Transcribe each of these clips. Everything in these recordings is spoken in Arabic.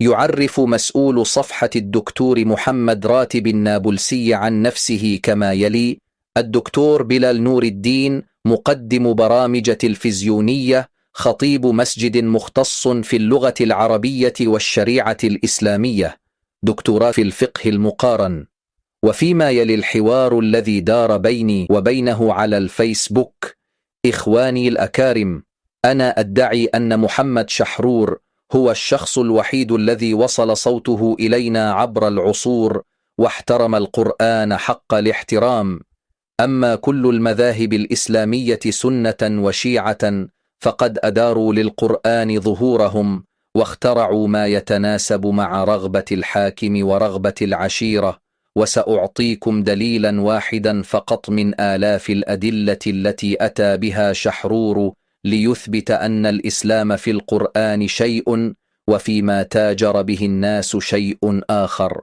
يعرف مسؤول صفحة الدكتور محمد راتب النابلسي عن نفسه كما يلي: الدكتور بلال نور الدين، مقدم برامج تلفزيونية، خطيب مسجد مختص في اللغة العربية والشريعة الإسلامية، دكتوراه في الفقه المقارن. وفيما يلي الحوار الذي دار بيني وبينه على الفيسبوك: إخواني الأكارم، أنا أدعي أن محمد شحرور هو الشخص الوحيد الذي وصل صوته إلينا عبر العصور واحترم القرآن حق الاحترام. أما كل المذاهب الإسلامية سنة وشيعة فقد أداروا للقرآن ظهورهم واخترعوا ما يتناسب مع رغبة الحاكم ورغبة العشيرة. وسأعطيكم دليلا واحدا فقط من آلاف الأدلة التي أتى بها شحرور ليثبت أن الإسلام في القرآن شيء وفيما تاجر به الناس شيء آخر.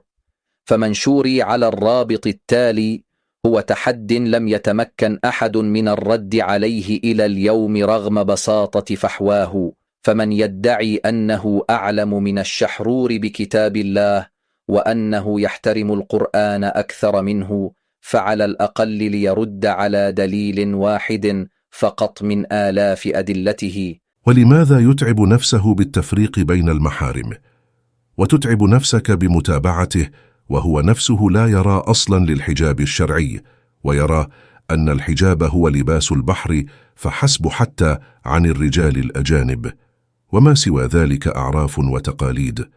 فمنشوري على الرابط التالي هو تحد لم يتمكن أحد من الرد عليه إلى اليوم رغم بساطة فحواه. فمن يدعي أنه أعلم من الشحرور بكتاب الله وأنه يحترم القرآن أكثر منه فعلى الأقل ليرد على دليل واحد فقط من آلاف أدلته. ولماذا يتعب نفسه بالتفريق بين المحارم، وتتعب نفسك بمتابعته وهو نفسه لا يرى أصلا للحجاب الشرعي، ويرى أن الحجاب هو لباس البحر فحسب حتى عن الرجال الأجانب، وما سوى ذلك أعراف وتقاليد؟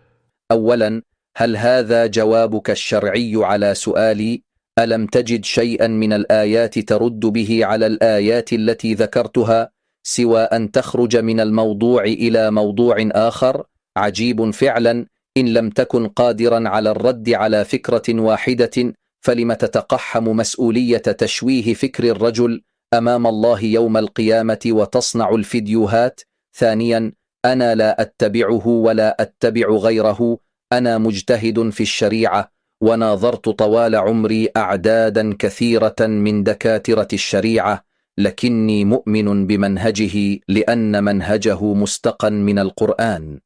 أولا، هل هذا جوابك الشرعي على سؤالي ألم تجد شيئا من الآيات ترد به على الآيات التي ذكرتها سوى أن تخرج من الموضوع إلى موضوع آخر؟ عجيب فعلا. إن لم تكن قادرا على الرد على فكرة واحدة فلم تتقحم مسؤولية تشويه فكر الرجل أمام الله يوم القيامة وتصنع الفيديوهات؟ ثانيا، أنا لا أتبعه ولا أتبع غيره، أنا مجتهد في الشريعة وناظرت طوال عمري أعدادا كثيرة من دكاترة الشريعة، لكني مؤمن بمنهجه لأن منهجه مستقى من القرآن.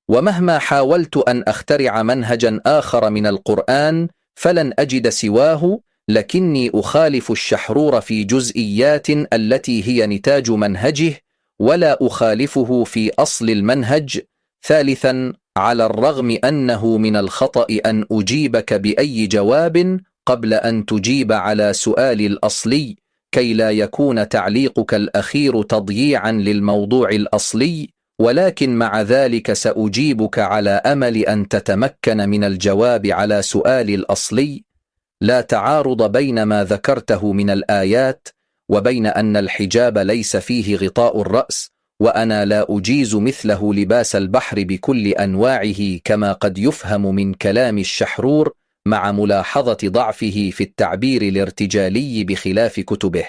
ومهما حاولت أن أخترع منهجا آخر من القرآن فلن أجد سواه، لكني أخالف الشحرور في جزئيات التي هي نتاج منهجه ولا أخالفه في أصل المنهج. ثالثا، على الرغم أنه من الخطأ أن أجيبك بأي جواب قبل أن تجيب على سؤالي الأصلي كي لا يكون تعليقك الأخير تضييعا للموضوع الأصلي، ولكن مع ذلك سأجيبك على أمل أن تتمكن من الجواب على سؤالي الأصلي. لا تعارض بين ما ذكرته من الآيات وبين أن الحجاب ليس فيه غطاء الرأس، وأنا لا أجيز مثله لباس البحر بكل أنواعه كما قد يفهم من كلام الشحرور، مع ملاحظة ضعفه في التعبير الارتجالي بخلاف كتبه.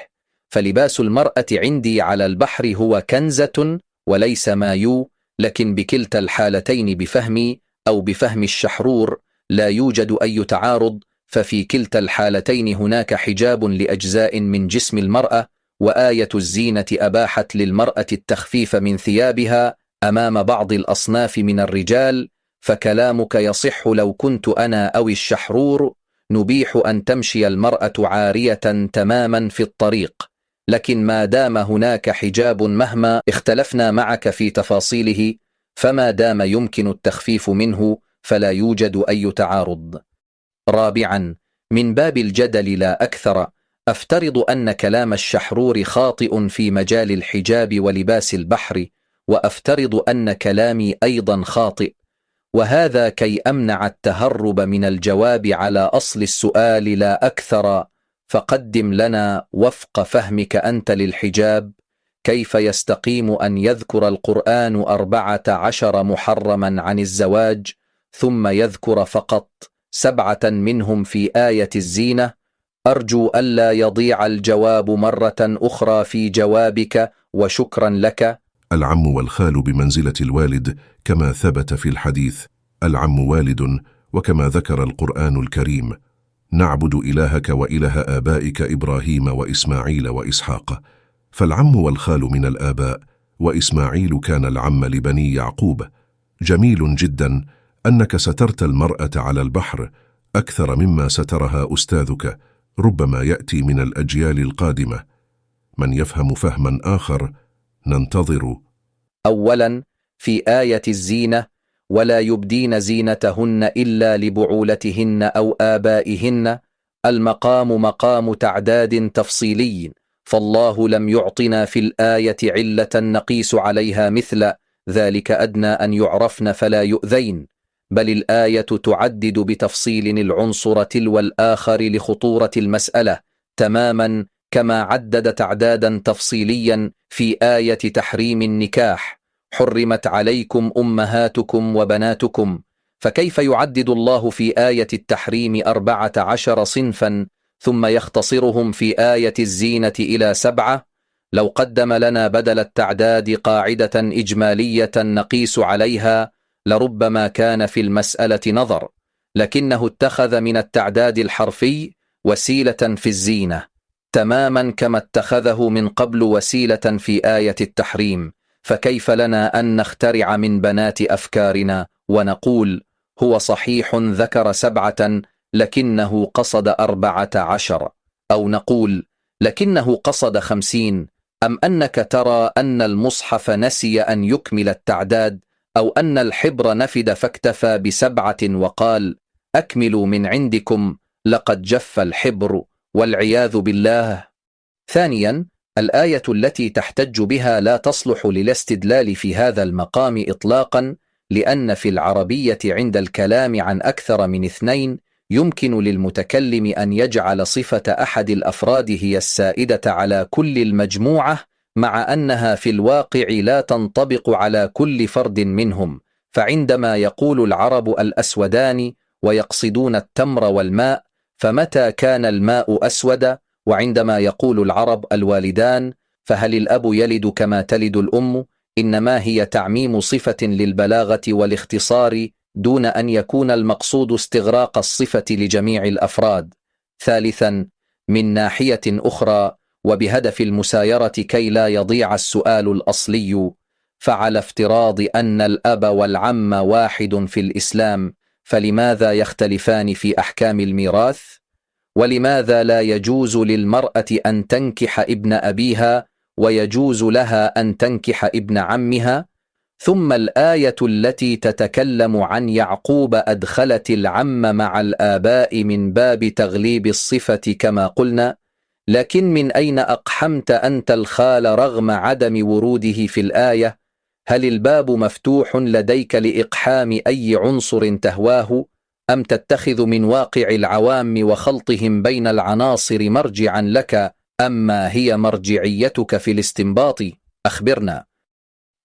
فلباس المرأة عندي على البحر هو كنزة وليس مايو، لكن بكلتا الحالتين بفهمي أو بفهم الشحرور لا يوجد أي تعارض، ففي كلتا الحالتين هناك حجاب لأجزاء من جسم المرأة، وآية الزينة أباحت للمرأة التخفيف من ثيابها أمام بعض الأصناف من الرجال. فكلامك يصح لو كنت أنا أو الشحرور نبيح أن تمشي المرأة عارية تماما في الطريق، لكن ما دام هناك حجاب مهما اختلفنا معك في تفاصيله فما دام يمكن التخفيف منه فلا يوجد أي تعارض. رابعا، من باب الجدل لا أكثر، أفترض أن كلام الشحرور خاطئ في مجال الحجاب ولباس البحر، وأفترض أن كلامي أيضا خاطئ، وهذا كي أمنع التهرب من الجواب على أصل السؤال لا أكثر. فقدم لنا وفق فهمك أنت للحجاب كيف يستقيم أن يذكر القرآن 14 محرما عن الزواج ثم يذكر فقط 7 منهم في آية الزينة. أرجو ألا يضيع الجواب مرة أخرى في جوابك، وشكرا لك. العم والخال بمنزلة الوالد كما ثبت في الحديث: العم والد، وكما ذكر القرآن الكريم: نعبد إلهك وإله آبائك إبراهيم وإسماعيل وإسحاق. فالعم والخال من الآباء، وإسماعيل كان العم لبني يعقوب. جميل جدا أنك سترت المرأة على البحر أكثر مما سترها أستاذك، ربما يأتي من الأجيال القادمة. من يفهم فهما آخر؟ ننتظر. أولا، في آية الزينة: ولا يبدين زينتهن إلا لبعولتهن أو آبائهن، المقام مقام تعداد تفصيلي، فالله لم يعطنا في الآية علة نقيس عليها مثل ذلك أدنى أن يعرفن فلا يؤذين، بل الآية تعدد بتفصيل العنصر تلو الآخر لخطورة المسألة، تماما كما عدد تعدادا تفصيليا في آية تحريم النكاح: حرمت عليكم أمهاتكم وبناتكم. فكيف يعدد الله في آية التحريم 14 صنفا ثم يختصرهم في آية الزينة إلى 7؟ لو قدم لنا بدل التعداد قاعدة إجمالية نقيس عليها لربما كان في المسألة نظر، لكنه اتخذ من التعداد الحرفي وسيلة في الزينة، تماما كما اتخذه من قبل وسيلة في آية التحريم. فكيف لنا أن نخترع من بنات أفكارنا ونقول هو صحيح ذكر 7 لكنه قصد 14، أو نقول لكنه قصد 50، أم أنك ترى أن المصحف نسي أن يكمل التعداد، أو أن الحبر نفد فاكتفى ب7 وقال أكملوا من عندكم لقد جف الحبر والعياذ بالله. ثانيا، الآية التي تحتج بها لا تصلح للاستدلال في هذا المقام إطلاقا، لأن في العربية عند الكلام عن أكثر من 2 يمكن للمتكلم أن يجعل صفة أحد الأفراد هي السائدة على كل المجموعة، مع أنها في الواقع لا تنطبق على كل فرد منهم. فعندما يقول العرب الأسودان ويقصدون التمر والماء، فمتى كان الماء أسود؟ وعندما يقول العرب الوالدان، فهل الأب يلد كما تلد الأم؟ إنما هي تعميم صفة للبلاغة والاختصار دون أن يكون المقصود استغراق الصفة لجميع الأفراد. ثالثا، من ناحية أخرى وبهدف المسايرة كي لا يضيع السؤال الأصلي، فعلى افتراض أن الأب والعم واحد في الإسلام، فلماذا يختلفان في أحكام الميراث؟ ولماذا لا يجوز للمرأة أن تنكح ابن أبيها ويجوز لها أن تنكح ابن عمها؟ ثم الآية التي تتكلم عن يعقوب أدخلت العم مع الآباء من باب تغليب الصفة كما قلنا، لكن من أين أقحمت أنت الخال رغم عدم وروده في الآية؟ هل الباب مفتوح لديك لإقحام أي عنصر تهواه، أم تتخذ من واقع العوام وخلطهم بين العناصر مرجعا لك، أما هي مرجعيتك في الاستنباط؟ أخبرنا.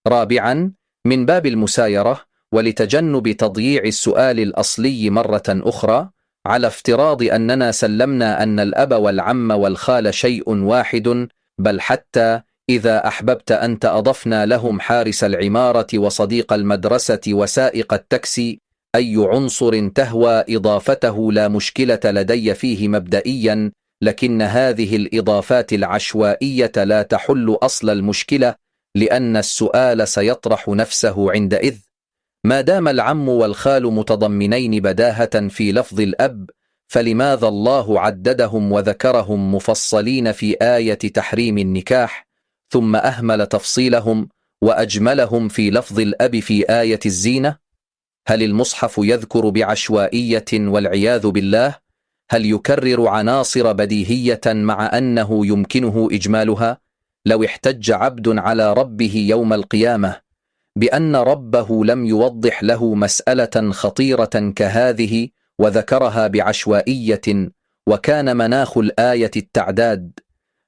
رابعا، من باب المسايرة ولتجنب تضييع السؤال الأصلي مرة أخرى، على افتراض أننا سلمنا أن الأب والعم والخال شيء واحد، بل حتى إذا أحببت أنت أضفنا لهم حارس العمارة وصديق المدرسة وسائق التاكسي، أي عنصر تهوى إضافته لا مشكلة لدي فيه مبدئيا، لكن هذه الإضافات العشوائية لا تحل أصل المشكلة، لأن السؤال سيطرح نفسه عندئذ. ما دام العم والخال متضمنين بداهة في لفظ الأب، فلماذا الله عددهم وذكرهم مفصلين في آية تحريم النكاح، ثم أهمل تفصيلهم وأجملهم في لفظ الأب في آية الزينة؟ هل المصحف يذكر بعشوائية والعياذ بالله؟ هل يكرر عناصر بديهية مع أنه يمكنه إجمالها؟ لو احتج عبد على ربه يوم القيامة بأن ربه لم يوضح له مسألة خطيرة كهذه وذكرها بعشوائية، وكان مناخ الآية التعداد،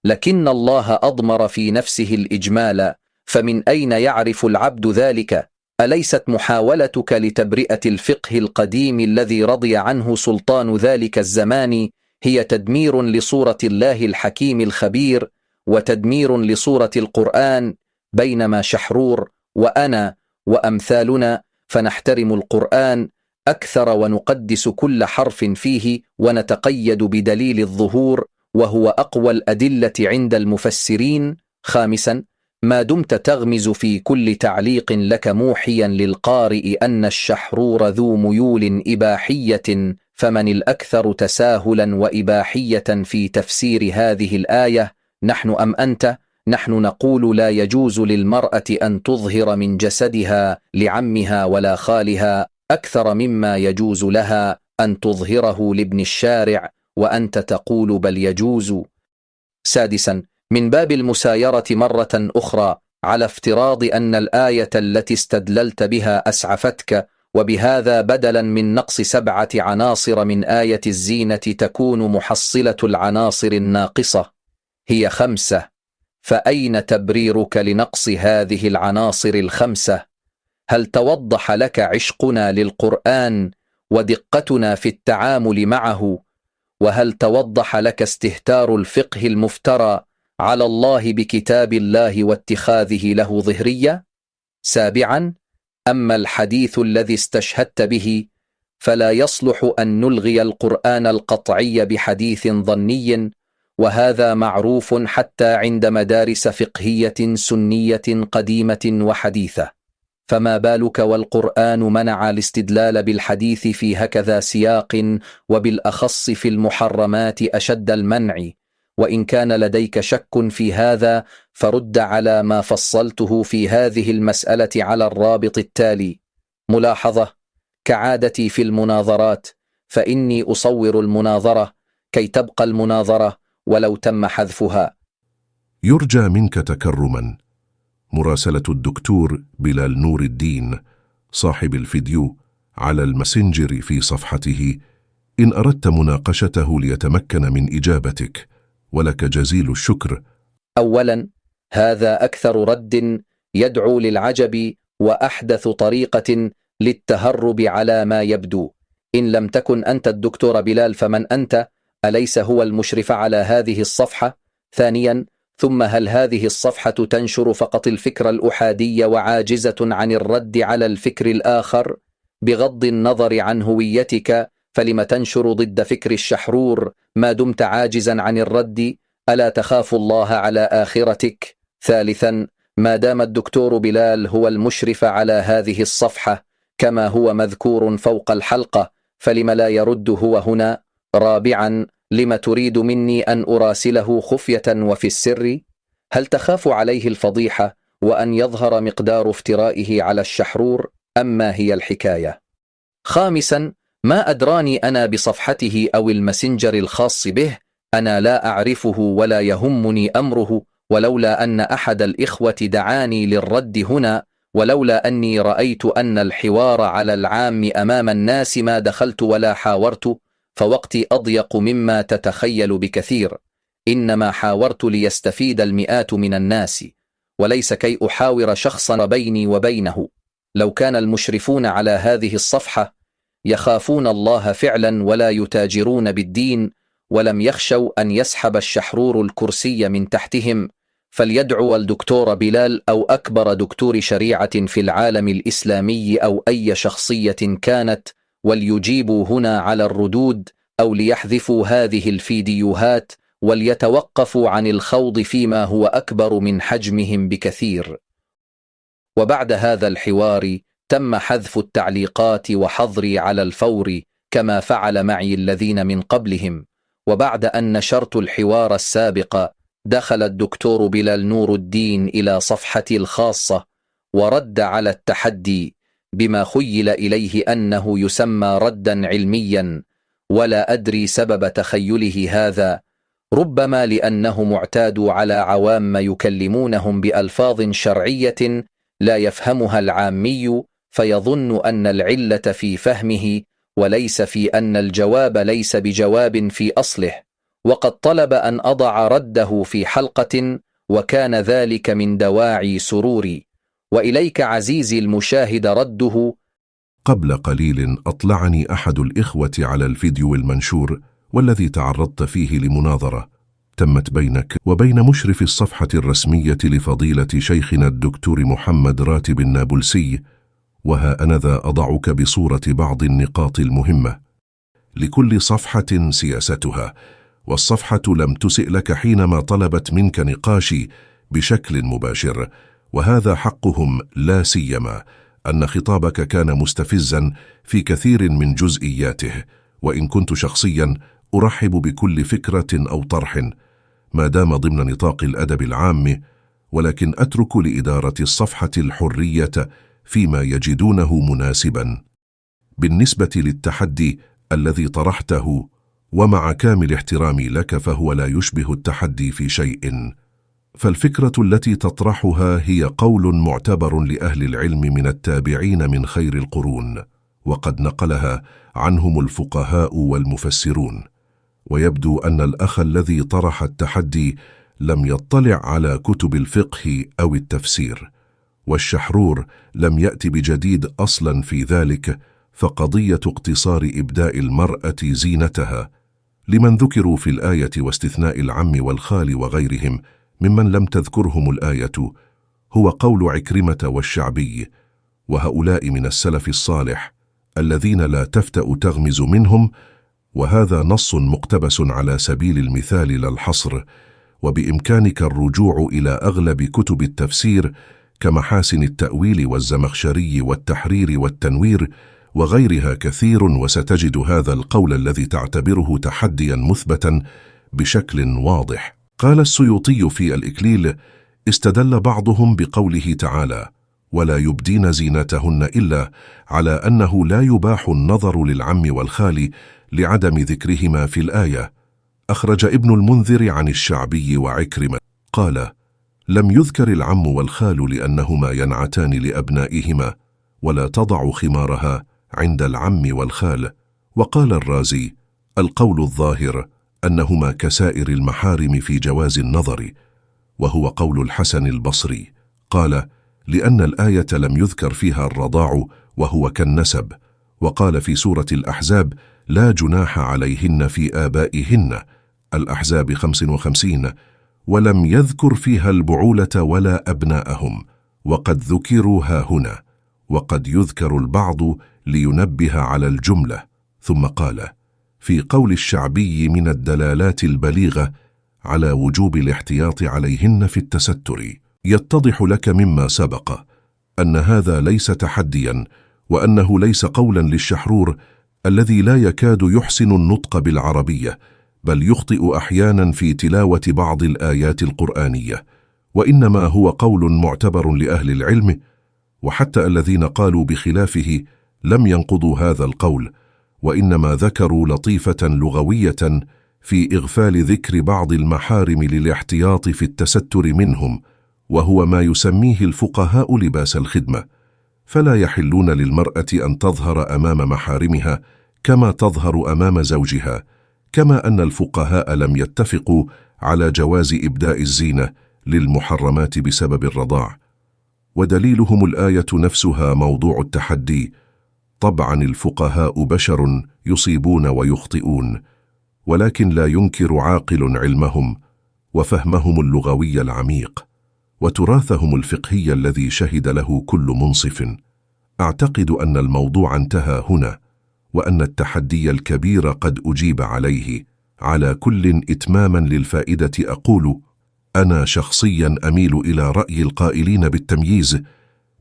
لكن الله أضمر في نفسه الإجمال، فمن أين يعرف العبد ذلك؟ أليست محاولتك لتبرئة الفقه القديم الذي رضي عنه سلطان ذلك الزمان هي تدمير لصورة الله الحكيم الخبير وتدمير لصورة القرآن؟ بينما شحرور وأنا وأمثالنا فنحترم القرآن أكثر ونقدس كل حرف فيه ونتقيد بدليل الظهور وهو أقوى الأدلة عند المفسرين. خامسا، ما دمت تغمز في كل تعليق لك موحيا للقارئ أن الشحرور ذو ميول إباحية، فمن الأكثر تساهلا وإباحية في تفسير هذه الآية، نحن أم أنت؟ نحن نقول لا يجوز للمرأة أن تظهر من جسدها لعمها ولا خالها أكثر مما يجوز لها أن تظهره لابن الشارع، وأنت تقول بل يجوز. سادسا، من باب المسايرة مرة أخرى على افتراض أن الآية التي استدللت بها أسعفتك، وبهذا بدلا من نقص 7 عناصر من آية الزينة تكون محصلة العناصر الناقصة هي 5، فأين تبريرك لنقص هذه العناصر ال5؟ هل توضح لك عشقنا للقرآن ودقتنا في التعامل معه؟ وهل توضح لك استهتار الفقه المفترى على الله بكتاب الله واتخاذه له ظهرية؟ سابعا، أما الحديث الذي استشهدت به فلا يصلح أن نلغي القرآن القطعي بحديث ظني، وهذا معروف حتى عند مدارس فقهية سنية قديمة وحديثة، فما بالك والقرآن منع الاستدلال بالحديث في هكذا سياق، وبالأخص في المحرمات أشد المنع. وإن كان لديك شك في هذا فرد على ما فصلته في هذه المسألة على الرابط التالي. ملاحظة: كعادتي في المناظرات فإني أصور المناظرة كي تبقى المناظرة ولو تم حذفها. يرجى منك تكرما مراسلة الدكتور بلال نور الدين صاحب الفيديو على الماسنجر في صفحته إن أردت مناقشته ليتمكن من إجابتك، ولك جزيل الشكر. أولا، هذا أكثر رد يدعو للعجب وأحدث طريقة للتهرب على ما يبدو. إن لم تكن أنت الدكتور بلال فمن أنت؟ أليس هو المشرف على هذه الصفحة؟ ثانيا، ثم هل هذه الصفحة تنشر فقط الفكر الأحادي وعاجزة عن الرد على الفكر الآخر؟ بغض النظر عن هويتك فلم تنشر ضد فكر الشحرور ما دمت عاجزا عن الرد؟ ألا تخاف الله على آخرتك؟ ثالثا، ما دام الدكتور بلال هو المشرف على هذه الصفحة كما هو مذكور فوق الحلقة، فلم لا يرد هو هنا؟ رابعا، لم تريد مني أن أراسله خفية وفي السر؟ هل تخاف عليه الفضيحة وأن يظهر مقدار افترائه على الشحرور، أم ما هي الحكاية؟ خامسا، ما أدراني أنا بصفحته أو الماسنجر الخاص به، أنا لا أعرفه ولا يهمني أمره، ولولا أن أحد الإخوة دعاني للرد هنا، ولولا أني رأيت أن الحوار على العام أمام الناس ما دخلت ولا حاورت، فوقتي أضيق مما تتخيل بكثير. إنما حاورت ليستفيد المئات من الناس، وليس كي أحاور شخصا بيني وبينه. لو كان المشرفون على هذه الصفحة يخافون الله فعلا ولا يتاجرون بالدين، ولم يخشوا أن يسحب الشحرور الكرسي من تحتهم، فليدعو الدكتور بلال أو أكبر دكتور شريعة في العالم الإسلامي أو أي شخصية كانت، وليجيبوا هنا على الردود، أو ليحذفوا هذه الفيديوهات وليتوقفوا عن الخوض فيما هو أكبر من حجمهم بكثير. وبعد هذا الحوار تم حذف التعليقات وحظري على الفور كما فعل معي الذين من قبلهم. وبعد أن نشرت الحوار السابق دخل الدكتور بلال نور الدين إلى صفحتي الخاصة ورد على التحدي بما خيل إليه أنه يسمى ردا علميا، ولا أدري سبب تخيله هذا، ربما لأنهم اعتادوا على عوام يكلمونهم بألفاظ شرعية لا يفهمها العامي، فيظن أن العلة في فهمه وليس في أن الجواب ليس بجواب في أصله. وقد طلب أن أضع رده في حلقة، وكان ذلك من دواعي سروري. وإليك عزيزي المشاهد رده. قبل قليل أطلعني أحد الإخوة على الفيديو المنشور والذي تعرضت فيه لمناظرة تمت بينك وبين مشرف الصفحة الرسمية لفضيلة شيخنا الدكتور محمد راتب النابلسي، وها أنا ذا أضعك بصورة بعض النقاط المهمة. لكل صفحة سياستها، والصفحة لم تسئ لك حينما طلبت منك نقاشي بشكل مباشر، وهذا حقهم، لا سيما أن خطابك كان مستفزا في كثير من جزئياته. وإن كنت شخصيا أرحب بكل فكرة أو طرح ما دام ضمن نطاق الأدب العام، ولكن أترك لإدارة الصفحة الحرية فيما يجدونه مناسبا. بالنسبة للتحدي الذي طرحته، ومع كامل احترامي لك، فهو لا يشبه التحدي في شيء، فالفكرة التي تطرحها هي قول معتبر لأهل العلم من التابعين من خير القرون، وقد نقلها عنهم الفقهاء والمفسرون. ويبدو أن الأخ الذي طرح التحدي لم يطلع على كتب الفقه أو التفسير، والشحرور لم يأتي بجديد أصلا في ذلك، فقضية اقتصار إبداء المرأة زينتها لمن ذكروا في الآية واستثناء العم والخال وغيرهم ممن لم تذكرهم الآية هو قول عكرمة والشعبي، وهؤلاء من السلف الصالح الذين لا تفتأ تغمز منهم، وهذا نص مقتبس على سبيل المثال لا الحصر. وبإمكانك الرجوع إلى أغلب كتب التفسير كمحاسن التأويل والزمخشري والتحرير والتنوير وغيرها كثير، وستجد هذا القول الذي تعتبره تحديا مثبتا بشكل واضح. قال السيوطي في الإكليل: استدل بعضهم بقوله تعالى: ولا يبدين زينتهن إلا على أنه لا يباح النظر للعم والخال لعدم ذكرهما في الآية. أخرج ابن المنذر عن الشعبي وعكرمة قال: لم يذكر العم والخال لأنهما ينعتان لأبنائهما، ولا تضع خمارها عند العم والخال. وقال الرازي: القول الظاهر أنهما كسائر المحارم في جواز النظر، وهو قول الحسن البصري. قال: لأن الآية لم يذكر فيها الرضاع وهو كالنسب. وقال في سورة الأحزاب: لا جناح عليهن في آبائهن، الأحزاب 55، ولم يذكر فيها البعولة ولا أبناءهم، وقد ذكروا ها هنا، وقد يذكر البعض لينبه على الجملة. ثم قال: في قول الشعبي من الدلالات البليغة على وجوب الاحتياط عليهن في التستر. يتضح لك مما سبق أن هذا ليس تحديا، وأنه ليس قولا للشحرور الذي لا يكاد يحسن النطق بالعربية، بل يخطئ أحيانا في تلاوة بعض الآيات القرآنية، وإنما هو قول معتبر لأهل العلم، وحتى الذين قالوا بخلافه لم ينقضوا هذا القول، وإنما ذكروا لطيفة لغوية في إغفال ذكر بعض المحارم للاحتياط في التستر منهم، وهو ما يسميه الفقهاء لباس الخدمة. فلا يحلون للمرأة أن تظهر أمام محارمها كما تظهر أمام زوجها، كما أن الفقهاء لم يتفقوا على جواز إبداء الزينة للمحرمات بسبب الرضاع. ودليلهم الآية نفسها موضوع التحدي. طبعا الفقهاء بشر يصيبون ويخطئون، ولكن لا ينكر عاقل علمهم وفهمهم اللغوي العميق وتراثهم الفقهي الذي شهد له كل منصف. أعتقد أن الموضوع انتهى هنا، وأن التحدي الكبير قد أجيب عليه. على كل إتماما للفائدة أقول: أنا شخصيا أميل إلى رأي القائلين بالتمييز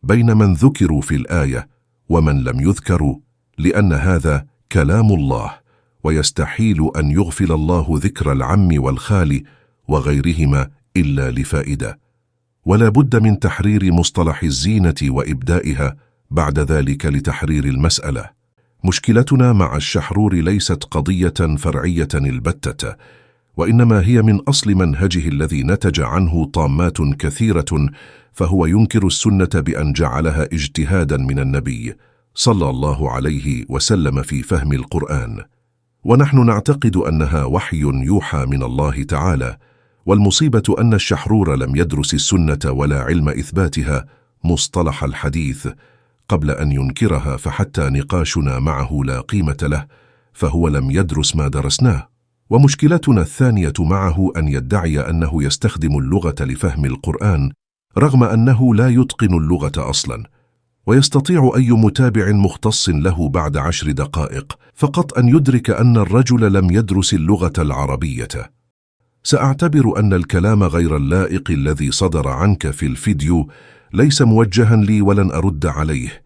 بين من ذكروا في الآية ومن لم يذكروا، لأن هذا كلام الله، ويستحيل أن يغفل الله ذكر العم والخال وغيرهما إلا لفائدة. ولا بد من تحرير مصطلح الزينة وإبدائها بعد ذلك لتحرير المسألة. مشكلتنا مع الشحرور ليست قضية فرعية البتة، وإنما هي من أصل منهجه الذي نتج عنه طامات كثيرة، فهو ينكر السنة بأن جعلها اجتهادا من النبي صلى الله عليه وسلم في فهم القرآن، ونحن نعتقد أنها وحي يوحى من الله تعالى. والمصيبة أن الشحرور لم يدرس السنة ولا علم إثباتها مصطلح الحديث قبل أن ينكرها، فحتى نقاشنا معه لا قيمة له، فهو لم يدرس ما درسناه. ومشكلتنا الثانية معه أن يدعي أنه يستخدم اللغة لفهم القرآن، رغم أنه لا يتقن اللغة أصلا. ويستطيع أي متابع مختص له بعد 10 دقائق فقط أن يدرك أن الرجل لم يدرس اللغة العربية. سأعتبر أن الكلام غير اللائق الذي صدر عنك في الفيديو ليس موجها لي ولن أرد عليه،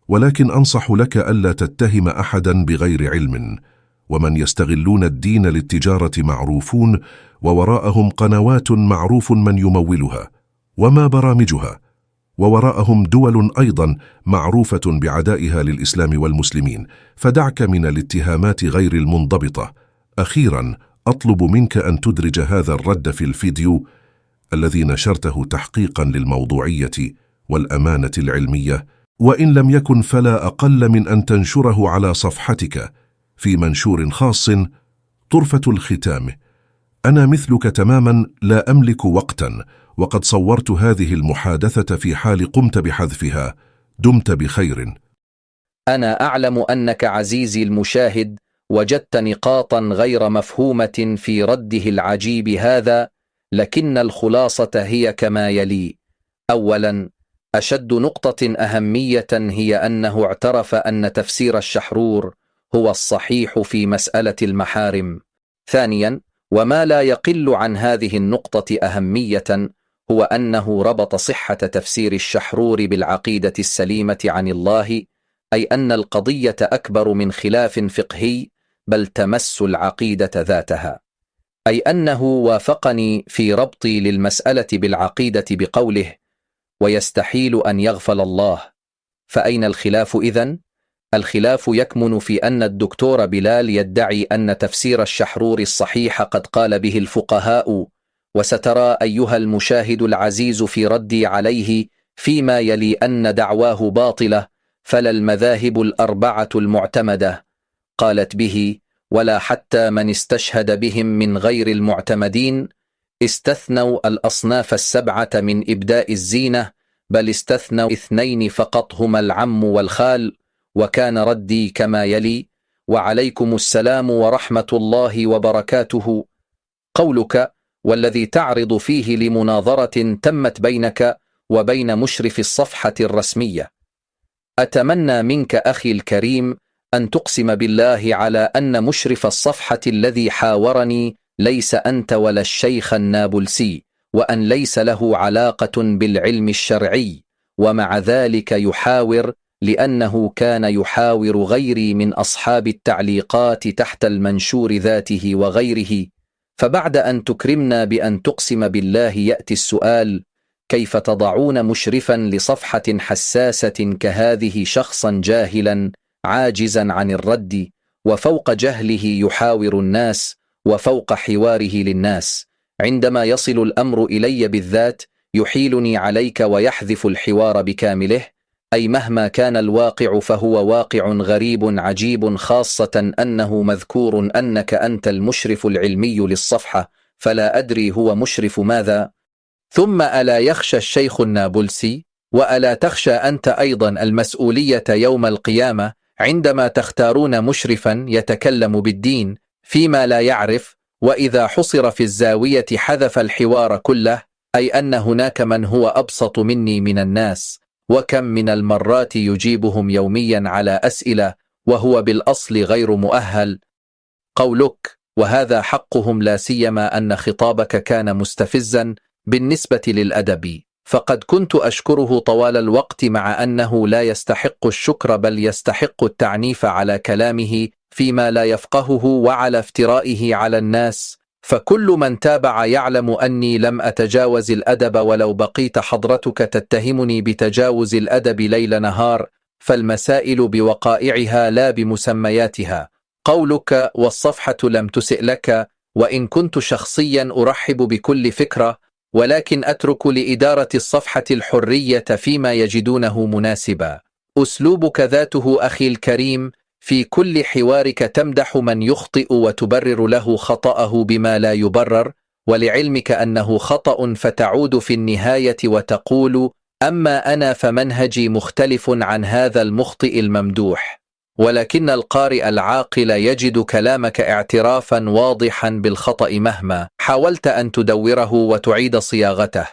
ولكن أنصح لك ألا تتهم أحدا بغير علم، ومن يستغلون الدين للتجارة معروفون، ووراءهم قنوات معروف من يمولها وما برامجها، ووراءهم دول أيضا معروفة بعدائها للإسلام والمسلمين، فدعك من الاتهامات غير المنضبطة. أخيرا أطلب منك أن تدرج هذا الرد في الفيديو الذي نشرته تحقيقا للموضوعية والأمانة العلمية، وإن لم يكن فلا أقل من أن تنشره على صفحتك في منشور خاص. طرفة الختام: أنا مثلك تماما لا أملك وقتا، وقد صورت هذه المحادثة في حال قمت بحذفها. دمت بخير. أنا أعلم أنك عزيزي المشاهد وجدت نقاطا غير مفهومة في رده العجيب هذا، لكن الخلاصة هي كما يلي. أولا، أشد نقطة أهمية هي أنه اعترف أن تفسير الشحرور هو الصحيح في مسألة المحارم. ثانيا، وما لا يقل عن هذه النقطة أهمية، هو أنه ربط صحة تفسير الشحرور بالعقيدة السليمة عن الله، أي أن القضية أكبر من خلاف فقهي، بل تمس العقيدة ذاتها، أي أنه وافقني في ربطي للمسألة بالعقيدة بقوله: ويستحيل أن يغفل الله. فأين الخلاف إذن؟ الخلاف يكمن في أن الدكتور بلال يدعي أن تفسير الشحرور الصحيح قد قال به الفقهاء، وسترى أيها المشاهد العزيز في ردي عليه فيما يلي أن دعواه باطلة، فلا المذاهب الأربعة المعتمدة قالت به، ولا حتى من استشهد بهم من غير المعتمدين. استثنوا الأصناف السبعة من إبداء الزينة، بل استثنوا 2 فقط هما العم والخال. وكان ردي كما يلي: وعليكم السلام ورحمة الله وبركاته. قولك والذي تعرض فيه لمناظرة تمت بينك وبين مشرف الصفحة الرسمية. أتمنى منك أخي الكريم أن تقسم بالله على أن مشرف الصفحة الذي حاورني ليس أنت ولا الشيخ النابلسي، وأن ليس له علاقة بالعلم الشرعي، ومع ذلك يحاور لأنه كان يحاور غيري من أصحاب التعليقات تحت المنشور ذاته وغيره. فبعد أن تكرمنا بأن تقسم بالله يأتي السؤال: كيف تضعون مشرفا لصفحة حساسة كهذه شخصا جاهلا عاجزا عن الرد، وفوق جهله يحاور الناس، وفوق حواره للناس، عندما يصل الأمر إلي بالذات يحيلني عليك ويحذف الحوار بكامله؟ أي مهما كان الواقع فهو واقع غريب عجيب، خاصة أنه مذكور أنك أنت المشرف العلمي للصفحة، فلا أدري هو مشرف ماذا. ثم ألا يخشى الشيخ النابلسي، وألا تخشى أنت أيضا المسؤولية يوم القيامة عندما تختارون مشرفا يتكلم بالدين فيما لا يعرف، وإذا حصر في الزاوية حذف الحوار كله؟ أي أن هناك من هو أبسط مني من الناس، وكم من المرات يجيبهم يوميا على أسئلة وهو بالأصل غير مؤهل. قولك وهذا حقهم، لا سيما أن خطابك كان مستفزا بالنسبة للأدب، فقد كنت أشكره طوال الوقت مع أنه لا يستحق الشكر، بل يستحق التعنيف على كلامه فيما لا يفقهه وعلى افترائه على الناس. فكل من تابع يعلم أني لم أتجاوز الأدب، ولو بقيت حضرتك تتهمني بتجاوز الأدب ليل نهار، فالمسائل بوقائعها لا بمسمياتها. قولك والصفحة لم تسئ لك، وإن كنت شخصيا أرحب بكل فكرة، ولكن أترك لإدارة الصفحة الحرية فيما يجدونه مناسبا. أسلوبك ذاته أخي الكريم، في كل حوارك تمدح من يخطئ وتبرر له خطأه بما لا يبرر، ولعلمك أنه خطأ فتعود في النهاية وتقول: أما أنا فمنهجي مختلف عن هذا المخطئ الممدوح. ولكن القارئ العاقل يجد كلامك اعترافا واضحا بالخطأ مهما حاولت أن تدوره وتعيد صياغته.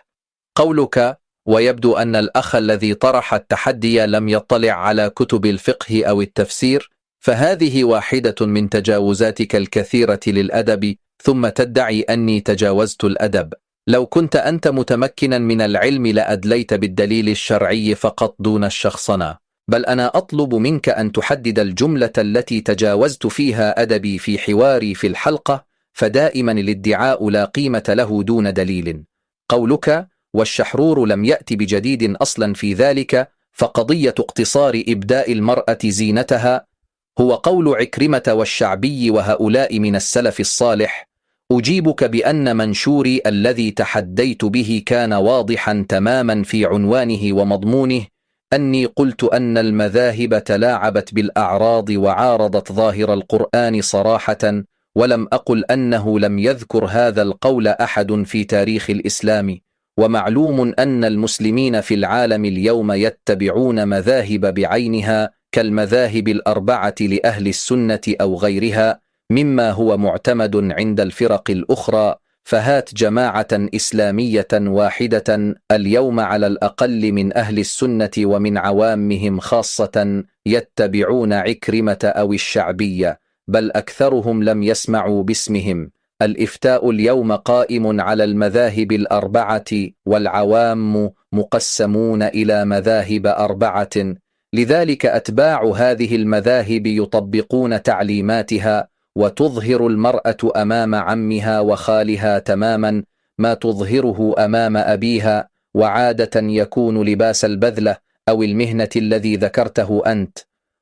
قولك ويبدو أن الأخ الذي طرح التحدي لم يطلع على كتب الفقه أو التفسير، فهذه واحدة من تجاوزاتك الكثيرة للأدب، ثم تدعي أني تجاوزت الأدب. لو كنت أنت متمكنا من العلم لأدليت بالدليل الشرعي فقط دون الشخصنة، بل أنا أطلب منك أن تحدد الجملة التي تجاوزت فيها أدبي في حواري في الحلقة، فدائما الادعاء لا قيمة له دون دليل. قولك والشحرور لم يأت بجديد أصلا في ذلك، فقضية اقتصار إبداء المرأة زينتها هو قول عكرمة والشعبي وهؤلاء من السلف الصالح. أجيبك بأن منشوري الذي تحديت به كان واضحا تماما في عنوانه ومضمونه، أني قلت أن المذاهب تلاعبت بالأعراض وعارضت ظاهر القرآن صراحة، ولم أقل أنه لم يذكر هذا القول أحد في تاريخ الإسلام. ومعلوم أن المسلمين في العالم اليوم يتبعون مذاهب بعينها كالمذاهب الأربعة لأهل السنة أو غيرها مما هو معتمد عند الفرق الأخرى، فهات جماعة إسلامية واحدة اليوم على الأقل من أهل السنة ومن عوامهم خاصة يتبعون عكرمة أو الشعبية، بل أكثرهم لم يسمعوا باسمهم. الإفتاء اليوم قائم على المذاهب الأربعة، والعوام مقسمون إلى مذاهب أربعة، لذلك أتباع هذه المذاهب يطبقون تعليماتها، وتظهر المرأة أمام عمها وخالها تماما ما تظهره أمام أبيها، وعادة يكون لباس البذلة أو المهنة الذي ذكرته أنت،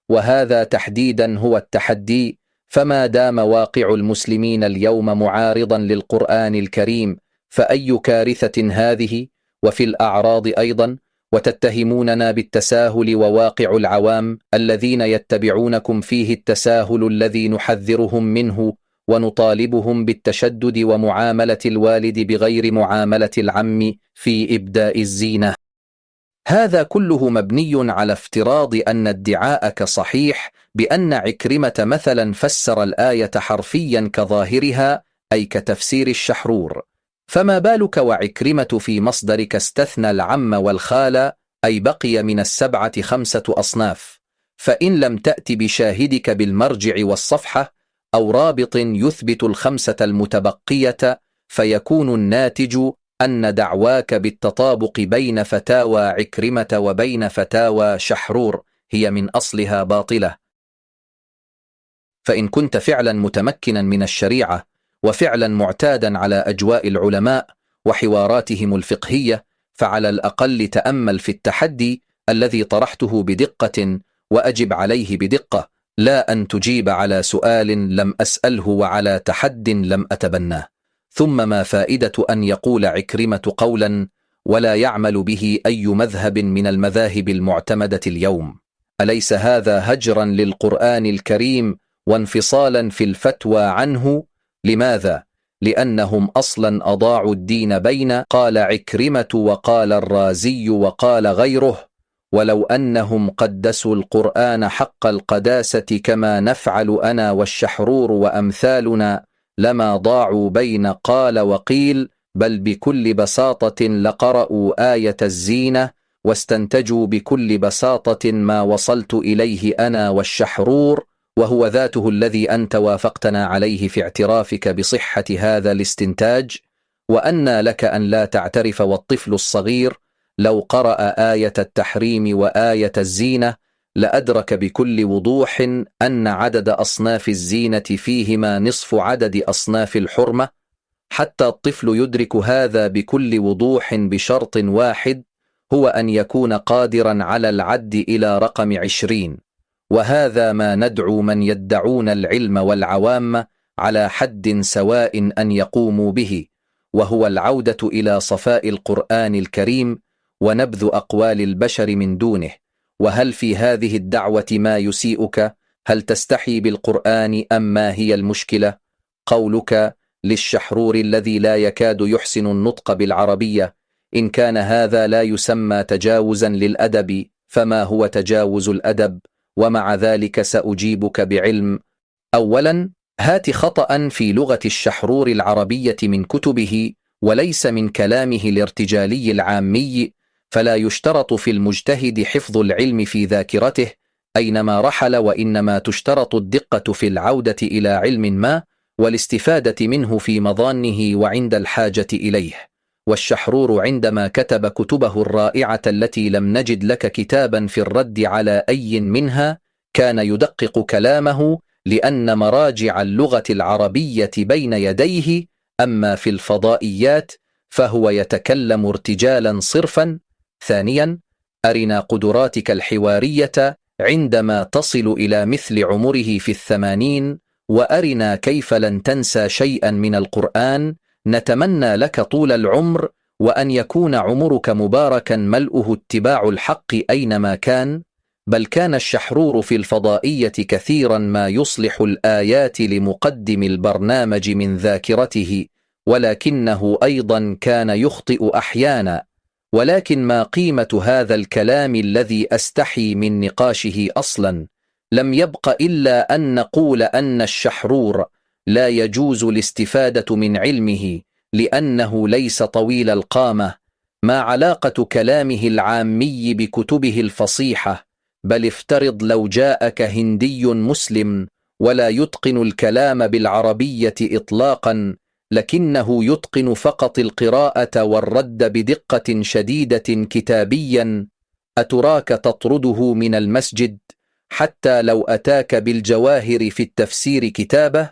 وهذا تحديدا هو التحدي. فما دام واقع المسلمين اليوم معارضا للقرآن الكريم فأي كارثة هذه، وفي الأعراض أيضا، وتتهموننا بالتساهل، وواقع العوام الذين يتبعونكم فيه التساهل الذي نحذرهم منه ونطالبهم بالتشدد ومعاملة الوالد بغير معاملة العم في إبداء الزينة. هذا كله مبني على افتراض أن ادعاءك صحيح بأن عكرمة مثلا فسر الآية حرفيا كظاهرها، أي كتفسير الشحرور، فما بالك وعكرمة في مصدرك استثنى العم والخال، أي بقي من السبعة 5 أصناف. فإن لم تأت بشاهدك بالمرجع والصفحة أو رابط يثبت ال5 المتبقية، فيكون الناتج أن دعواك بالتطابق بين فتاوى عكرمة وبين فتاوى شحرور هي من أصلها باطلة. فإن كنت فعلا متمكنا من الشريعة وفعلا معتادا على أجواء العلماء وحواراتهم الفقهية، فعلى الأقل تأمل في التحدي الذي طرحته بدقة وأجب عليه بدقة، لا أن تجيب على سؤال لم أسأله وعلى تحد لم أتبناه. ثم ما فائدة أن يقول عكرمة قولا ولا يعمل به أي مذهب من المذاهب المعتمدة اليوم؟ أليس هذا هجرا للقرآن الكريم وانفصالا في الفتوى عنه؟ لماذا؟ لأنهم أصلا أضاعوا الدين بين قال عكرمة وقال الرازي وقال غيره، ولو أنهم قدسوا القرآن حق القداسة كما نفعل أنا والشحرور وأمثالنا لما ضاعوا بين قال وقيل، بل بكل بساطة لقرأوا آية الزينة واستنتجوا بكل بساطة ما وصلت إليه أنا والشحرور، وهو ذاته الذي أنت وافقتنا عليه في اعترافك بصحة هذا الاستنتاج. وأنى لك أن لا تعترف والطفل الصغير لو قرأ آية التحريم وآية الزينة لأدرك بكل وضوح أن عدد أصناف الزينة فيهما نصف عدد أصناف الحرمة. حتى الطفل يدرك هذا بكل وضوح بشرط واحد، هو أن يكون قادرا على العد إلى رقم 20، وهذا ما ندعو من يدعون العلم والعوام على حد سواء أن يقوموا به، وهو العودة إلى صفاء القرآن الكريم ونبذ أقوال البشر من دونه. وهل في هذه الدعوة ما يسيئك؟ هل تستحي بالقرآن أم ما هي المشكلة؟ قولك للشحرور الذي لا يكاد يحسن النطق بالعربية إن كان هذا لا يسمى تجاوزا للأدب، فما هو تجاوز الأدب؟ ومع ذلك سأجيبك بعلم. أولا، هات خطأ في لغة الشحرور العربية من كتبه وليس من كلامه الارتجالي العامي، فلا يشترط في المجتهد حفظ العلم في ذاكرته أينما رحل، وإنما تشترط الدقة في العودة إلى علم ما والاستفادة منه في مظانه وعند الحاجة إليه. والشحرور عندما كتب كتبه الرائعة التي لم نجد لك كتابا في الرد على أي منها، كان يدقق كلامه لأن مراجع اللغة العربية بين يديه، أما في الفضائيات فهو يتكلم ارتجالا صرفا. ثانيا، أرنا قدراتك الحوارية عندما تصل إلى مثل عمره في 80، وأرنا كيف لن تنسى شيئا من القرآن. نتمنى لك طول العمر، وأن يكون عمرك مباركا ملؤه اتباع الحق أينما كان. بل كان الشحرور في الفضائية كثيرا ما يصلح الآيات لمقدم البرنامج من ذاكرته، ولكنه أيضا كان يخطئ أحيانا. ولكن ما قيمة هذا الكلام الذي أستحي من نقاشه أصلا؟ لم يبق إلا أن نقول أن الشحرور لا يجوز الاستفادة من علمه لأنه ليس طويل القامة. ما علاقة كلامه العامي بكتبه الفصيحة؟ بل افترض لو جاءك هندي مسلم ولا يتقن الكلام بالعربية إطلاقا، لكنه يتقن فقط القراءة والرد بدقة شديدة كتابيا، أتراك تطرده من المسجد حتى لو أتاك بالجواهر في التفسير كتابه؟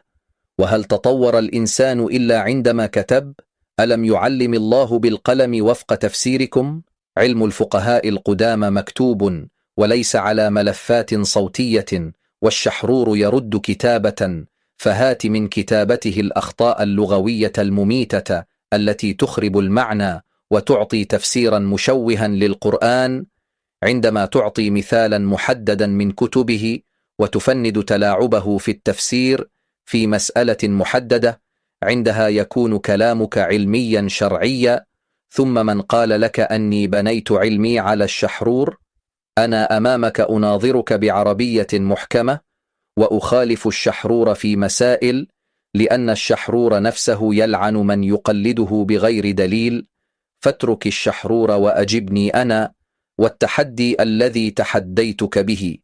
وهل تطور الإنسان إلا عندما كتب؟ ألم يعلم الله بالقلم وفق تفسيركم؟ علم الفقهاء القدامى مكتوب وليس على ملفات صوتية، والشحرور يرد كتابة، فهات من كتابته الأخطاء اللغوية المميتة التي تخرب المعنى وتعطي تفسيرا مشوها للقرآن. عندما تعطي مثالا محددا من كتبه وتفند تلاعبه في التفسير في مسألة محددة، عندها يكون كلامك علميا شرعيا. ثم من قال لك أني بنيت علمي على الشحرور؟ أنا أمامك أناظرك بعربية محكمة وأخالف الشحرور في مسائل، لأن الشحرور نفسه يلعن من يقلده بغير دليل. فاترك الشحرور وأجبني أنا، والتحدي الذي تحديتك به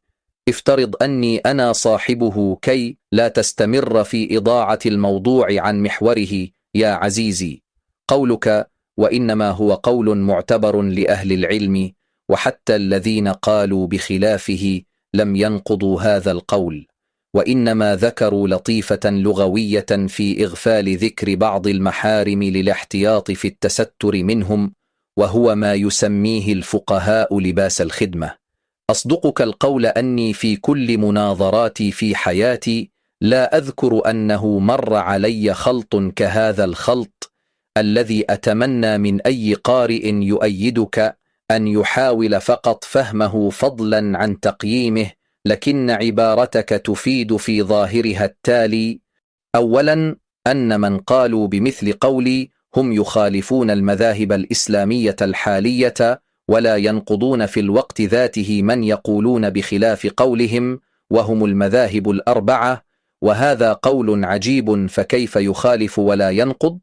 افترض أني أنا صاحبه كي لا تستمر في إضاعة الموضوع عن محوره يا عزيزي. قولك وإنما هو قول معتبر لأهل العلم، وحتى الذين قالوا بخلافه لم ينقضوا هذا القول، وإنما ذكروا لطيفة لغوية في إغفال ذكر بعض المحارم للاحتياط في التستر منهم، وهو ما يسميه الفقهاء لباس الخدمة. أصدقك القول أني في كل مناظراتي في حياتي لا أذكر أنه مر علي خلط كهذا الخلط، الذي أتمنى من أي قارئ يؤيدك أن يحاول فقط فهمه فضلا عن تقييمه. لكن عبارتك تفيد في ظاهرها التالي: أولا، أن من قالوا بمثل قولي هم يخالفون المذاهب الإسلامية الحالية، ولا ينقضون في الوقت ذاته من يقولون بخلاف قولهم، وهم المذاهب الأربعة. وهذا قول عجيب، فكيف يخالف ولا ينقض؟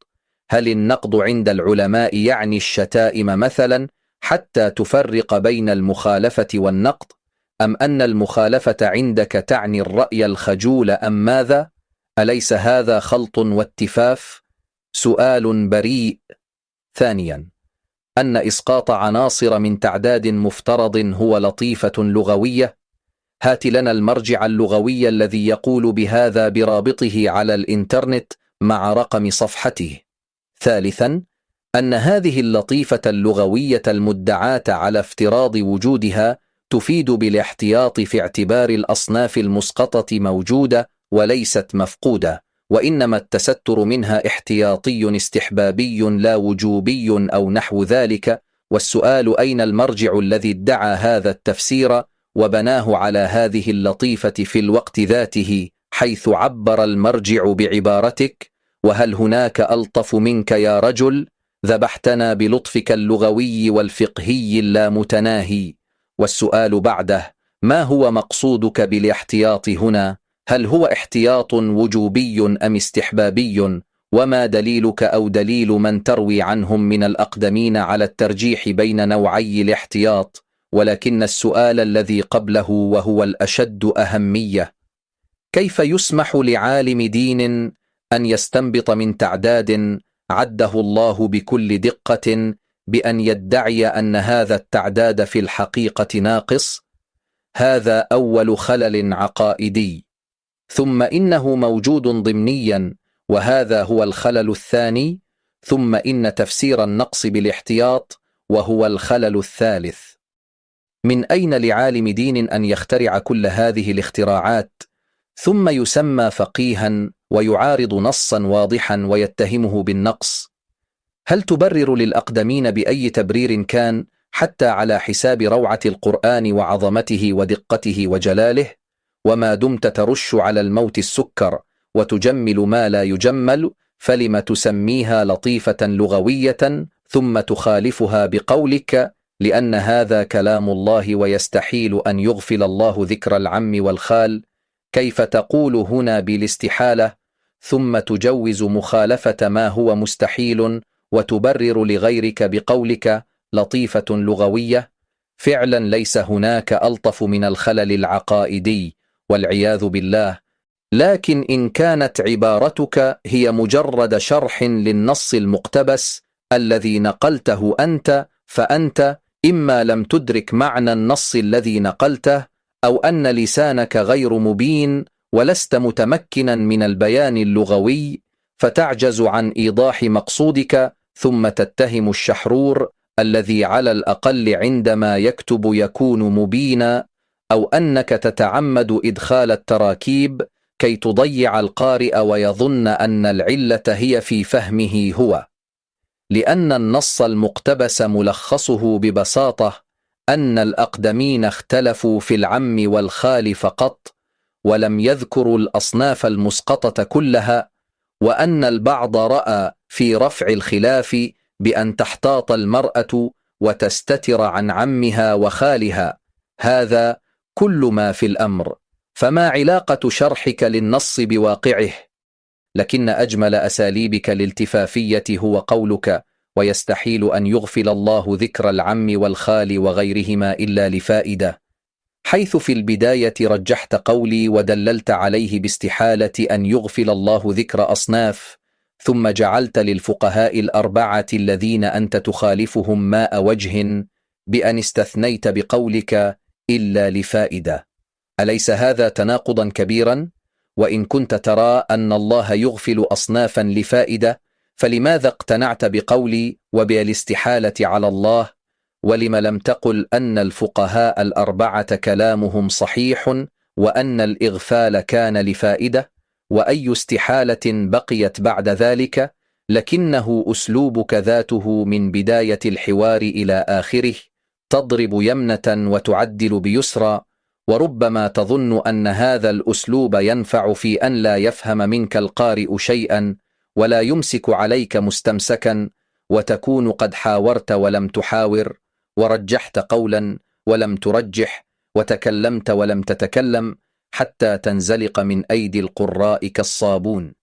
هل النقض عند العلماء يعني الشتائم مثلا حتى تفرق بين المخالفة والنقض؟ أم أن المخالفة عندك تعني الرأي الخجول أم ماذا؟ أليس هذا خلط واتفاف؟ سؤال بريء. ثانيا، أن إسقاط عناصر من تعداد مفترض هو لطيفة لغوية. هات لنا المرجع اللغوي الذي يقول بهذا برابطه على الإنترنت مع رقم صفحته. ثالثا، أن هذه اللطيفة اللغوية المدعاة على افتراض وجودها تفيد بالاحتياط في اعتبار الأصناف المسقطة موجودة وليست مفقودة، وإنما التستر منها احتياطي استحبابي لا وجوبي أو نحو ذلك. والسؤال: أين المرجع الذي ادعى هذا التفسير وبناه على هذه اللطيفة في الوقت ذاته، حيث عبر المرجع بعبارتك: وهل هناك ألطف منك يا رجل؟ ذبحتنا بلطفك اللغوي والفقهي اللامتناهي. والسؤال بعده: ما هو مقصودك بالاحتياط هنا؟ هل هو احتياط وجوبي أم استحبابي؟ وما دليلك أو دليل من تروي عنهم من الأقدمين على الترجيح بين نوعي الاحتياط؟ ولكن السؤال الذي قبله وهو الأشد أهمية: كيف يسمح لعالم دين أن يستنبط من تعداد عده الله بكل دقة بأن يدعي أن هذا التعداد في الحقيقة ناقص، هذا أول خلل عقائدي. ثم إنه موجود ضمنيا، وهذا هو الخلل الثاني. ثم إن تفسير النقص بالاحتياط، وهو الخلل الثالث. من أين لعالم دين أن يخترع كل هذه الاختراعات ثم يسمى فقيها ويعارض نصا واضحا ويتهمه بالنقص؟ هل تبرر للأقدمين بأي تبرير كان، حتى على حساب روعة القرآن وعظمته ودقته وجلاله؟ وما دمت ترش على الموت السكر وتجمل ما لا يجمل، فلم تسميها لطيفة لغوية ثم تخالفها بقولك لأن هذا كلام الله ويستحيل أن يغفل الله ذكر العم والخال؟ كيف تقول هنا بالاستحالة ثم تجوز مخالفة ما هو مستحيل وتبرر لغيرك بقولك لطيفة لغوية؟ فعلا ليس هناك ألطف من الخلل العقائدي والعياذ بالله. لكن إن كانت عبارتك هي مجرد شرح للنص المقتبس الذي نقلته أنت، فأنت إما لم تدرك معنى النص الذي نقلته، أو أن لسانك غير مبين ولست متمكنا من البيان اللغوي فتعجز عن إيضاح مقصودك، ثم تتهم الشحرور الذي على الأقل عندما يكتب يكون مبينا، أو أنك تتعمد إدخال التراكيب كي تضيع القارئ ويظن أن العلة هي في فهمه هو. لأن النص المقتبس ملخصه ببساطة أن الأقدمين اختلفوا في العم والخال فقط، ولم يذكروا الأصناف المسقطة كلها، وأن البعض رأى في رفع الخلاف بأن تحتاط المرأة وتستتر عن عمها وخالها. هذا كل ما في الأمر، فما علاقة شرحك للنص بواقعه؟ لكن أجمل أساليبك الالتفافية هو قولك ويستحيل أن يغفل الله ذكر العم والخال وغيرهما إلا لفائدة، حيث في البداية رجحت قولي ودللت عليه باستحالة أن يغفل الله ذكر أصناف، ثم جعلت للفقهاء الأربعة الذين أنت تخالفهم ماء وجه بأن استثنيت بقولك إلا لفائدة. أليس هذا تناقضا كبيرا؟ وإن كنت ترى أن الله يغفل أصنافا لفائدة، فلماذا اقتنعت بقولي وبالاستحالة على الله؟ ولم لم تقل أن الفقهاء الأربعة كلامهم صحيح وأن الإغفال كان لفائدة؟ وأي استحالة بقيت بعد ذلك؟ لكنه أسلوبك ذاته من بداية الحوار إلى آخره، تضرب يمنة وتعدل بيسرى، وربما تظن أن هذا الأسلوب ينفع في أن لا يفهم منك القارئ شيئا ولا يمسك عليك مستمسكا، وتكون قد حاورت ولم تحاور، ورجحت قولا ولم ترجح، وتكلمت ولم تتكلم، حتى تنزلق من أيدي القراء كالصابون.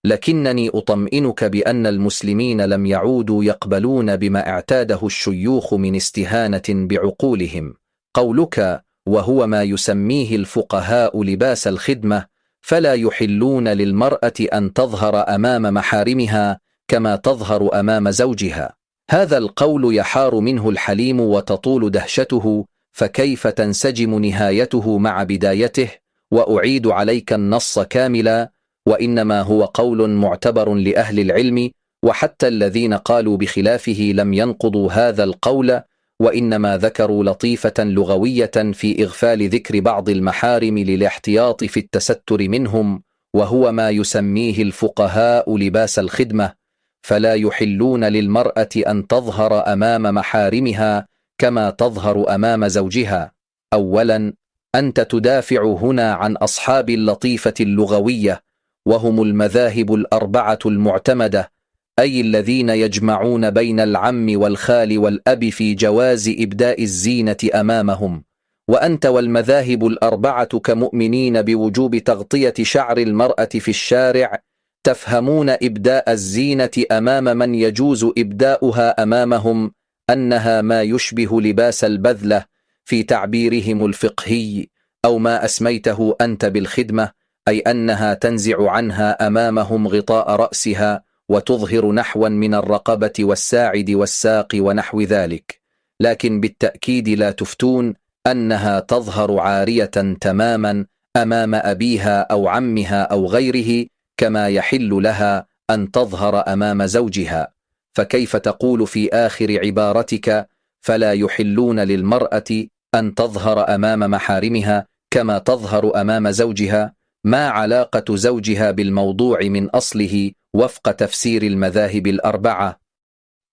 لكنني أطمئنك بأن المسلمين لم يعودوا يقبلون بما اعتاده الشيوخ من استهانة بعقولهم. قولك وهو ما يسميه الفقهاء لباس الخدمة، فلا يحلون للمرأة أن تظهر أمام محارمها كما تظهر أمام زوجها، هذا القول يحار منه الحليم وتطول دهشته، فكيف تنسجم نهايته مع بدايته؟ وأعيد عليك النص كاملا، وإنما هو قول معتبر لأهل العلم، وحتى الذين قالوا بخلافه لم ينقضوا هذا القول، وإنما ذكروا لطيفة لغوية في إغفال ذكر بعض المحارم للاحتياط في التستر منهم، وهو ما يسميه الفقهاء لباس الخدمة. فلا يحلون للمرأة أن تظهر أمام محارمها كما تظهر أمام زوجها. أولا، أنت تدافع هنا عن أصحاب اللطيفة اللغوية، وهم المذاهب الأربعة المعتمدة، أي الذين يجمعون بين العم والخال والأب في جواز إبداء الزينة أمامهم. وأنت والمذاهب الأربعة كمؤمنين بوجوب تغطية شعر المرأة في الشارع تفهمون إبداء الزينة أمام من يجوز إبداؤها أمامهم أنها ما يشبه لباس البذلة في تعبيرهم الفقهي، أو ما أسميته أنت بالخدمة، أي أنها تنزع عنها أمامهم غطاء رأسها وتظهر نحوا من الرقبة والساعد والساق ونحو ذلك، لكن بالتأكيد لا تفتون أنها تظهر عارية تماما أمام أبيها أو عمها أو غيره، كما يحل لها أن تظهر أمام زوجها. فكيف تقول في آخر عبارتك: فلا يحلون للمرأة أن تظهر أمام محارمها كما تظهر أمام زوجها؟ ما علاقة زوجها بالموضوع من أصله وفق تفسير المذاهب الأربعة؟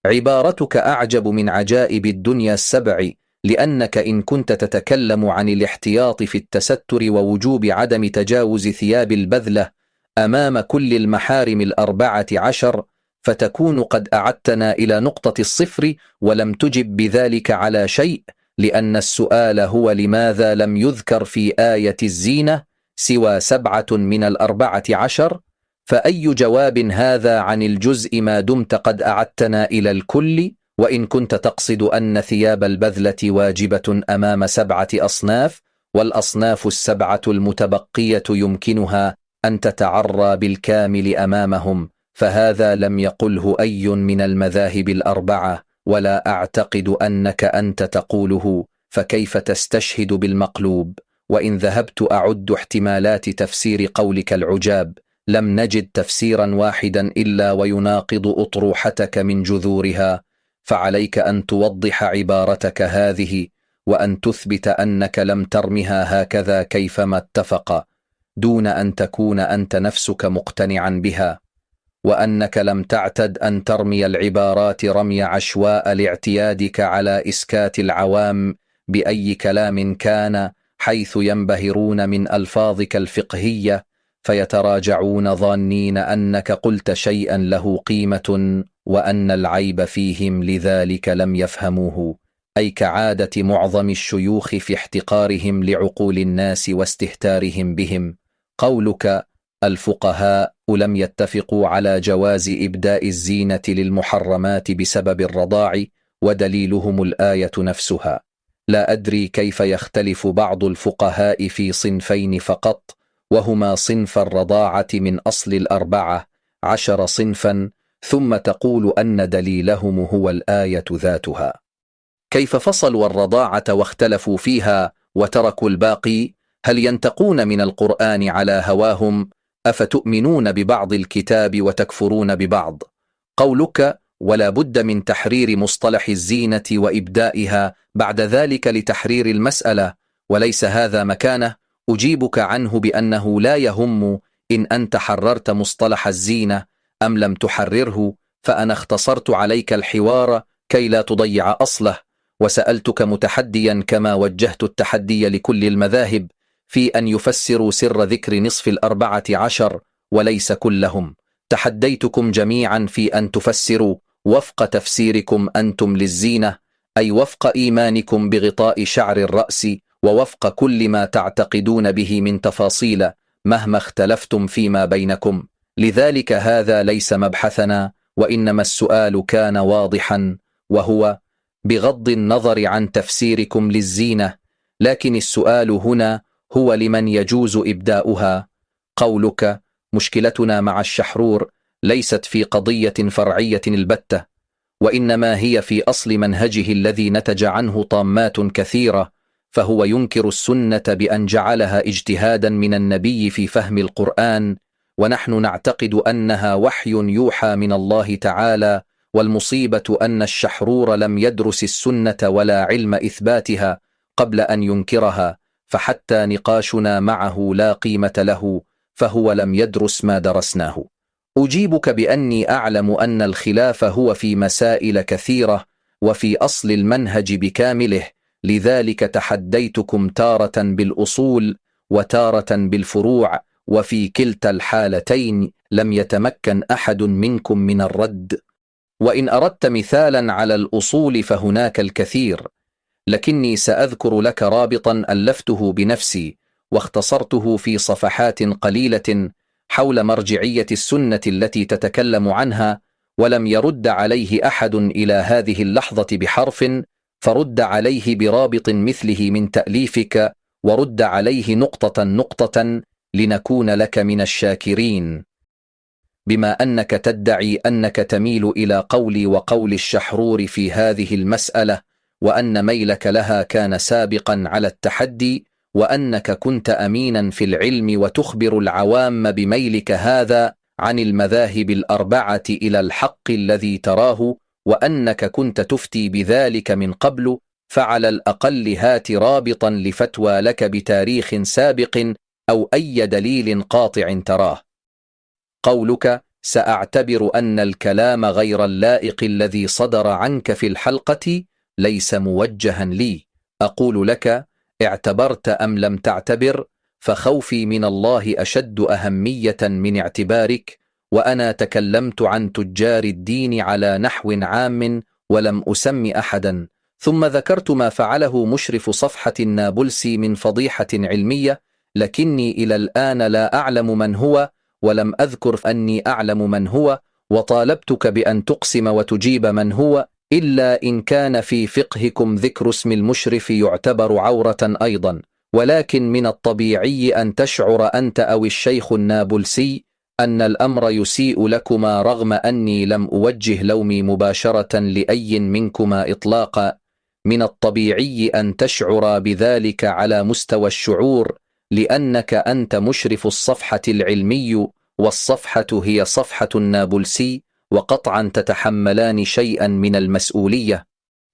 عبارتك أعجب من عجائب الدنيا السبع، لأنك إن كنت تتكلم عن الاحتياط في التستر ووجوب عدم تجاوز ثياب البذلة أمام كل المحارم ال14، فتكون قد أعدتنا إلى نقطة الصفر ولم تجب بذلك على شيء، لأن السؤال هو: لماذا لم يذكر في آية الزينة سوى 7 من ال14؟ فأي جواب هذا عن الجزء ما دمت قد أعدتنا إلى الكل، وإن كنت تقصد أن ثياب البذلة واجبة أمام 7 أصناف، والأصناف ال7 المتبقية يمكنها أن تتعرى بالكامل أمامهم، فهذا لم يقله أي من المذاهب الأربعة، ولا أعتقد أنك أنت تقوله، فكيف تستشهد بالمقلوب؟ وإن ذهبت أعد احتمالات تفسير قولك العجاب، لم نجد تفسيرا واحدا إلا ويناقض أطروحتك من جذورها، فعليك أن توضح عبارتك هذه، وأن تثبت أنك لم ترمها هكذا كيفما اتفق، دون أن تكون أنت نفسك مقتنعا بها، وأنك لم تعتد أن ترمي العبارات رمي عشواء لاعتيادك على إسكات العوام بأي كلام كان، حيث ينبهرون من ألفاظك الفقهية فيتراجعون ظانين أنك قلت شيئا له قيمة، وأن العيب فيهم لذلك لم يفهموه، أي كعادة معظم الشيوخ في احتقارهم لعقول الناس واستهتارهم بهم. قولك: الفقهاء لم يتفقوا على جواز إبداء الزينة للمحرمات بسبب الرضاع، ودليلهم الآية نفسها. لا أدري كيف يختلف بعض الفقهاء في صنفين فقط، وهما صنف الرضاعة من أصل 14 صنفا، ثم تقول أن دليلهم هو الآية ذاتها. كيف فصلوا الرضاعة واختلفوا فيها وتركوا الباقي؟ هل ينتقون من القرآن على هواهم؟ أفتؤمنون ببعض الكتاب وتكفرون ببعض؟ قولك: ولا بد من تحرير مصطلح الزينة وإبدائها بعد ذلك لتحرير المسألة، وليس هذا مكانه، أجيبك عنه بأنه لا يهم إن أنت حررت مصطلح الزينة أم لم تحرره، فأنا اختصرت عليك الحوار كي لا تضيع أصله، وسألتك متحديا كما وجهت التحدي لكل المذاهب في أن يفسروا سر ذكر نصف 14 وليس كلهم. تحديتكم جميعا في أن تفسروا وفق تفسيركم أنتم للزينة، أي وفق إيمانكم بغطاء شعر الرأس، ووفق كل ما تعتقدون به من تفاصيل مهما اختلفتم فيما بينكم. لذلك هذا ليس مبحثنا، وإنما السؤال كان واضحا، وهو بغض النظر عن تفسيركم للزينة، لكن السؤال هنا هو لمن يجوز إبداؤها. قولك: مشكلتنا مع الشحرور ليست في قضية فرعية البتة، وإنما هي في أصل منهجه الذي نتج عنه طامات كثيرة، فهو ينكر السنة بأن جعلها اجتهادا من النبي في فهم القرآن، ونحن نعتقد أنها وحي يوحى من الله تعالى، والمصيبة أن الشحرور لم يدرس السنة ولا علم إثباتها قبل أن ينكرها، فحتى نقاشنا معه لا قيمة له، فهو لم يدرس ما درسناه. أجيبك بأني أعلم أن الخلاف هو في مسائل كثيرة وفي أصل المنهج بكامله، لذلك تحديتكم تارة بالأصول وتارة بالفروع، وفي كلتا الحالتين لم يتمكن أحد منكم من الرد. وإن أردت مثالا على الأصول فهناك الكثير، لكني سأذكر لك رابطا ألفته بنفسي واختصرته في صفحات قليلة حول مرجعية السنة التي تتكلم عنها، ولم يرد عليه أحد إلى هذه اللحظة بحرف، فرد عليه برابط مثله من تأليفك، ورد عليه نقطة نقطة، لنكون لك من الشاكرين. بما أنك تدعي أنك تميل إلى قولي وقول الشحرور في هذه المسألة، وأن ميلك لها كان سابقا على التحدي، وأنك كنت أمينا في العلم وتخبر العوام بميلك هذا عن المذاهب الأربعة إلى الحق الذي تراه، وأنك كنت تفتي بذلك من قبل، فعلى الأقل هات رابطا لفتوى لك بتاريخ سابق أو أي دليل قاطع تراه. قولك سأعتبر أن الكلام غير اللائق الذي صدر عنك في الحلقة ليس موجها لي، أقول لك اعتبرت أم لم تعتبر، فخوفي من الله أشد أهمية من اعتبارك، وأنا تكلمت عن تجار الدين على نحو عام ولم أسم أحدا، ثم ذكرت ما فعله مشرف صفحة النابلسي من فضيحة علمية، لكني إلى الآن لا أعلم من هو، ولم أذكر أني أعلم من هو، وطالبتك بأن تقسم وتجيب من هو، إلا إن كان في فقهكم ذكر اسم المشرف يعتبر عورة أيضا، ولكن من الطبيعي أن تشعر أنت أو الشيخ النابلسي أن الأمر يسيء لكما رغم أني لم أوجه لومي مباشرة لأي منكما إطلاقا. من الطبيعي أن تشعر بذلك على مستوى الشعور، لأنك أنت مشرف الصفحة العلمي، والصفحة هي صفحة النابلسي، وقطعا تتحملان شيئا من المسؤولية،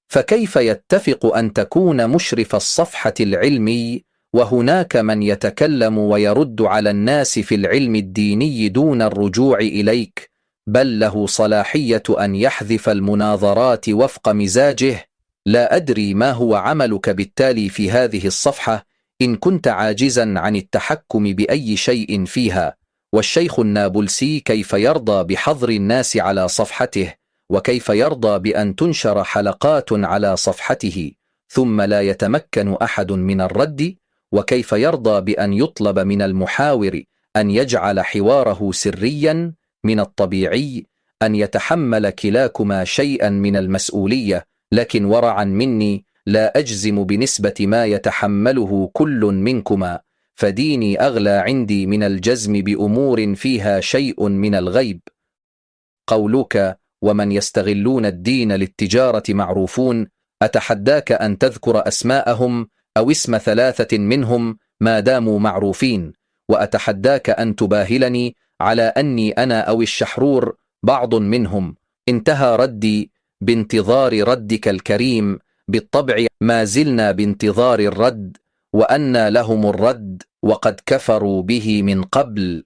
فكيف يتفق أن تكون مشرف الصفحة العلمي وهناك من يتكلم ويرد على الناس في العلم الديني دون الرجوع إليك، بل له صلاحية أن يحذف المناظرات وفق مزاجه؟ لا أدري ما هو عملك بالتالي في هذه الصفحة إن كنت عاجزا عن التحكم بأي شيء فيها. والشيخ النابلسي كيف يرضى بحظر الناس على صفحته، وكيف يرضى بأن تنشر حلقات على صفحته ثم لا يتمكن أحد من الرد، وكيف يرضى بأن يطلب من المحاور أن يجعل حواره سريا؟ من الطبيعي أن يتحمل كلاكما شيئا من المسؤولية، لكن ورعا مني لا أجزم بنسبة ما يتحمله كل منكما، فديني أغلى عندي من الجزم بأمور فيها شيء من الغيب. قولك ومن يستغلون الدين للتجارة معروفون، أتحداك أن تذكر أسماءهم أو اسم 3 منهم ما داموا معروفين، وأتحداك أن تباهلني على أني أنا أو الشحرور بعض منهم. انتهى ردي بانتظار ردك الكريم. بالطبع ما زلنا بانتظار الرد، وأن لهم الرد وقد كفروا به من قبل.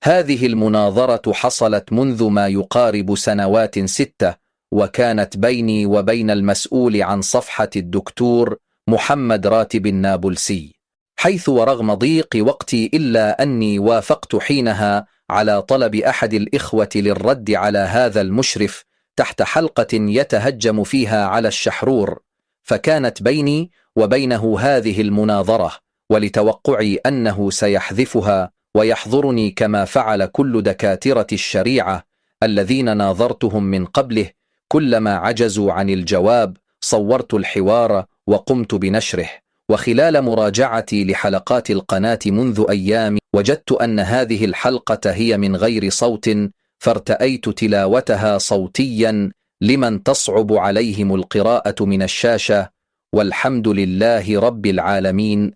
هذه المناظرة حصلت منذ ما يقارب سنوات 6، وكانت بيني وبين المسؤول عن صفحة الدكتور محمد راتب النابلسي، حيث ورغم ضيق وقتي إلا أني وافقت حينها على طلب أحد الإخوة للرد على هذا المشرف تحت حلقة يتهجم فيها على الشحرور، فكانت بيني وبينه هذه المناظرة، ولتوقعي أنه سيحذفها ويحضرني كما فعل كل دكاترة الشريعة الذين ناظرتهم من قبله، كلما عجزوا عن الجواب صورت الحوار وقمت بنشره. وخلال مراجعتي لحلقات القناة منذ أيام وجدت أن هذه الحلقة هي من غير صوت، فارتأيت تلاوتها صوتيا لمن تصعب عليهم القراءة من الشاشة، والحمد لله رب العالمين.